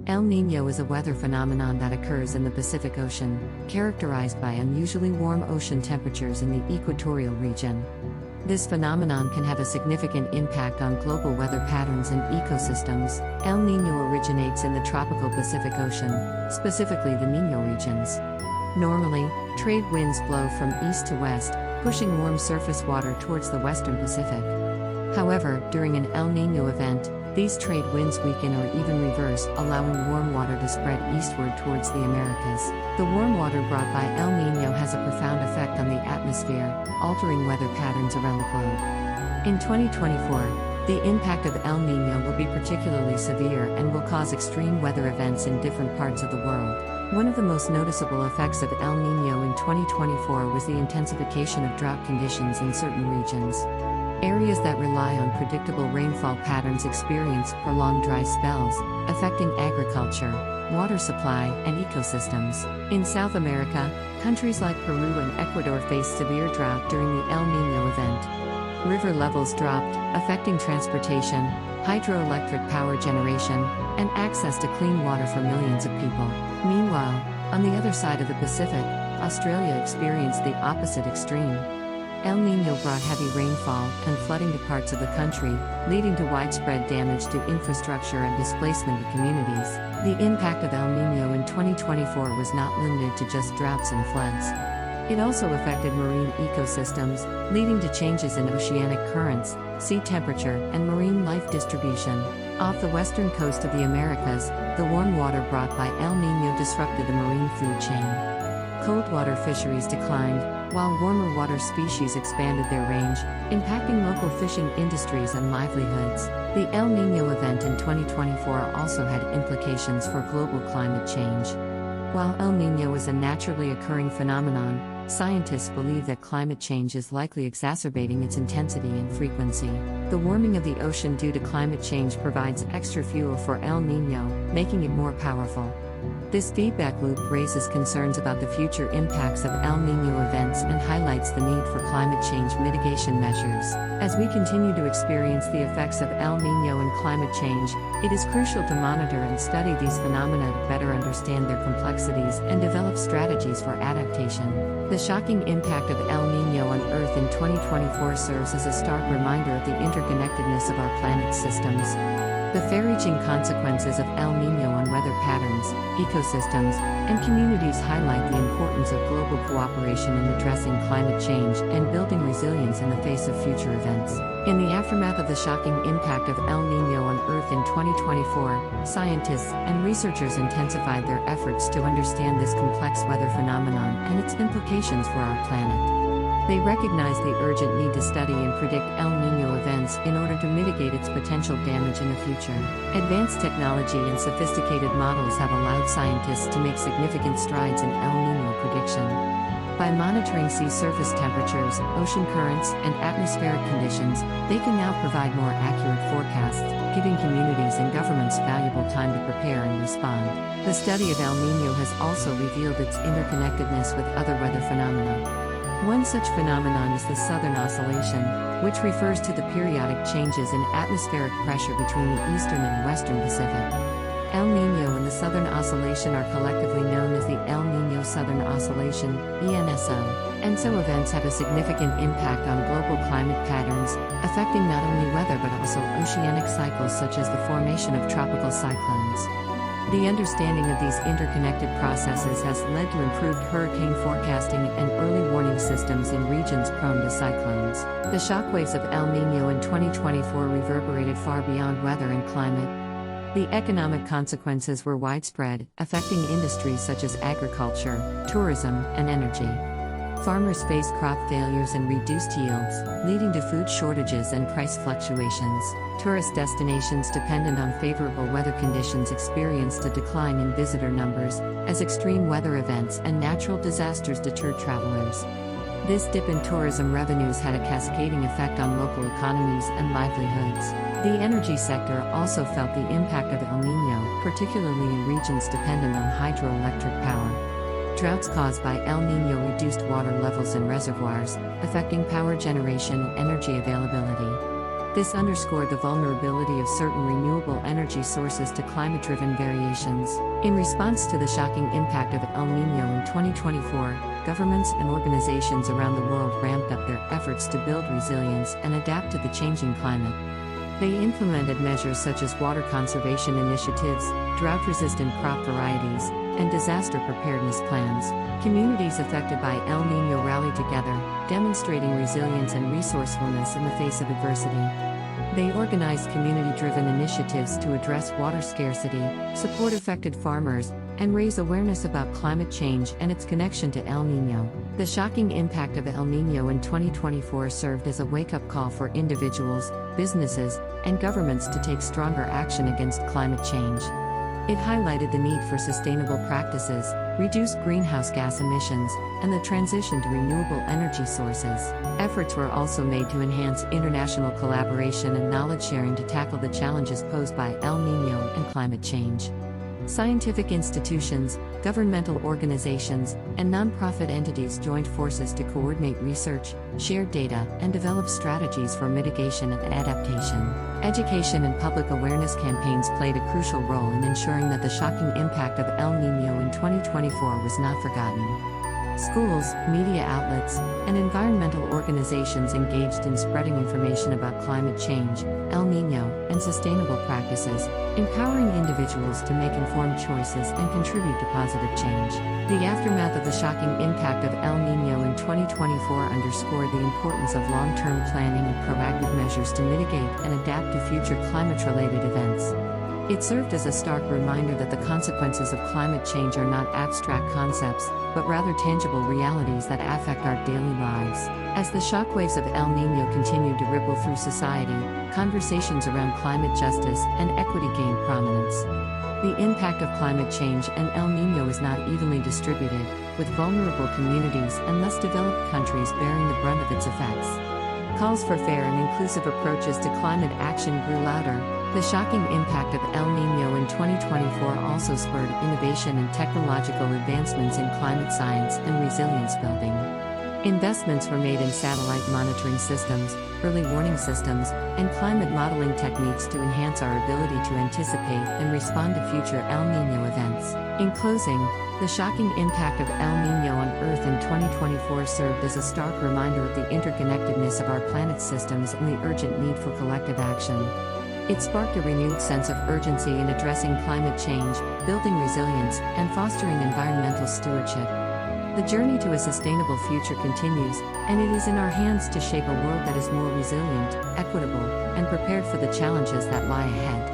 El Niño is a weather phenomenon that occurs in the Pacific Ocean, characterized by unusually warm ocean temperatures in the equatorial region. This phenomenon can have a significant impact on global weather patterns and ecosystems. El Niño originates in the tropical Pacific Ocean, specifically the Niño regions. Normally, trade winds blow from east to west, pushing warm surface water towards the western Pacific. However, during an El Niño event, these trade winds weaken or even reverse, allowing warm water to spread eastward towards the Americas. The warm water brought by El Niño has a profound effect on the atmosphere, altering weather patterns around the globe. In 2024, the impact of El Niño will be particularly severe and will cause extreme weather events in different parts of the world. One of the most noticeable effects of El Niño in 2024 was the intensification of drought conditions in certain regions. Areas that rely on predictable rainfall patterns experience prolonged dry spells, affecting agriculture, water supply, and ecosystems. In South America, countries like Peru and Ecuador faced severe drought during the El Niño event. River levels dropped, affecting transportation, hydroelectric power generation, and access to clean water for millions of people. Meanwhile, on the other side of the Pacific, Australia experienced the opposite extreme. El Niño brought heavy rainfall and flooding to parts of the country, leading to widespread damage to infrastructure and displacement of communities. The impact of El Niño in 2024 was not limited to just droughts and floods. It also affected marine ecosystems, leading to changes in oceanic currents, sea temperature, and marine life distribution. Off the western coast of the Americas, the warm water brought by El Niño disrupted the marine food chain. Cold water fisheries declined, while warmer water species expanded their range, impacting local fishing industries and livelihoods. The El Niño event in 2024 also had implications for global climate change. While El Niño is a naturally occurring phenomenon, scientists believe that climate change is likely exacerbating its intensity and frequency. The warming of the ocean due to climate change provides extra fuel for El Niño, making it more powerful. This feedback loop raises concerns about the future impacts of El Niño events and highlights the need for climate change mitigation measures. As we continue to experience the effects of El Niño and climate change, it is crucial to monitor and study these phenomena to better understand their complexities and develop strategies for adaptation. The shocking impact of El Niño on Earth in 2024 serves as a stark reminder of the interconnectedness of our planet's systems. The far-reaching consequences of El Niño on weather patterns, ecosystems, and communities highlight the importance of global cooperation in addressing climate change and building resilience in the face of future events. In the aftermath of the shocking impact of El Niño on Earth in 2024, scientists and researchers intensified their efforts to understand this complex weather phenomenon and its implications for our planet. They recognize the urgent need to study and predict El Niño events in order to mitigate its potential damage in the future. Advanced technology and sophisticated models have allowed scientists to make significant strides in El Niño prediction. By monitoring sea surface temperatures, ocean currents, and atmospheric conditions, they can now provide more accurate forecasts, giving communities and governments valuable time to prepare and respond. The study of El Niño has also revealed its interconnectedness with other weather phenomena. One such phenomenon is the Southern Oscillation, which refers to the periodic changes in atmospheric pressure between the eastern and western Pacific. El Niño and the Southern Oscillation are collectively known as the El Niño Southern Oscillation, ENSO. ENSO events have a significant impact on global climate patterns, affecting not only weather but also oceanic cycles such as the formation of tropical cyclones. The understanding of these interconnected processes has led to improved hurricane forecasting and early warning systems in regions prone to cyclones. The shockwaves of El Niño in 2024 reverberated far beyond weather and climate. The economic consequences were widespread, affecting industries such as agriculture, tourism, and energy. Farmers faced crop failures and reduced yields, leading to food shortages and price fluctuations. Tourist destinations dependent on favorable weather conditions experienced a decline in visitor numbers, as extreme weather events and natural disasters deterred travelers. This dip in tourism revenues had a cascading effect on local economies and livelihoods. The energy sector also felt the impact of El Niño, particularly in regions dependent on hydroelectric power. Droughts caused by El Niño reduced water levels in reservoirs, affecting power generation and energy availability. This underscored the vulnerability of certain renewable energy sources to climate-driven variations. In response to the shocking impact of El Niño in 2024, governments and organizations around the world ramped up their efforts to build resilience and adapt to the changing climate. They implemented measures such as water conservation initiatives, drought-resistant crop varieties, and disaster preparedness plans. Communities affected by El Niño rallied together, demonstrating resilience and resourcefulness in the face of adversity. They organized community-driven initiatives to address water scarcity, support affected farmers, and raise awareness about climate change and its connection to El Niño. The shocking impact of El Niño in 2024 served as a wake-up call for individuals, businesses, and governments to take stronger action against climate change. It highlighted the need for sustainable practices, reduced greenhouse gas emissions, and the transition to renewable energy sources. Efforts were also made to enhance international collaboration and knowledge sharing to tackle the challenges posed by El Niño and climate change. Scientific institutions, governmental organizations, and nonprofit entities joined forces to coordinate research, share data, and develop strategies for mitigation and adaptation. Education and public awareness campaigns played a crucial role in ensuring that the shocking impact of El Niño in 2024 was not forgotten. Schools, media outlets, and environmental organizations engaged in spreading information about climate change, El Niño, and sustainable practices, empowering individuals to make informed choices and contribute to positive change. The aftermath of the shocking impact of El Niño in 2024 underscored the importance of long-term planning and proactive measures to mitigate and adapt to future climate-related events. It served as a stark reminder that the consequences of climate change are not abstract concepts, but rather tangible realities that affect our daily lives. As the shockwaves of El Niño continued to ripple through society, conversations around climate justice and equity gained prominence. The impact of climate change and El Niño is not evenly distributed, with vulnerable communities and less developed countries bearing the brunt of its effects. Calls for fair and inclusive approaches to climate action grew louder. The shocking impact of El Niño in 2024 also spurred innovation and technological advancements in climate science and resilience building. Investments were made in satellite monitoring systems, early warning systems, and climate modeling techniques to enhance our ability to anticipate and respond to future El Niño events. In closing, the shocking impact of El Niño on Earth in 2024 served as a stark reminder of the interconnectedness of our planet's systems and the urgent need for collective action. It sparked a renewed sense of urgency in addressing climate change, building resilience, and fostering environmental stewardship. The journey to a sustainable future continues, and it is in our hands to shape a world that is more resilient, equitable, and prepared for the challenges that lie ahead.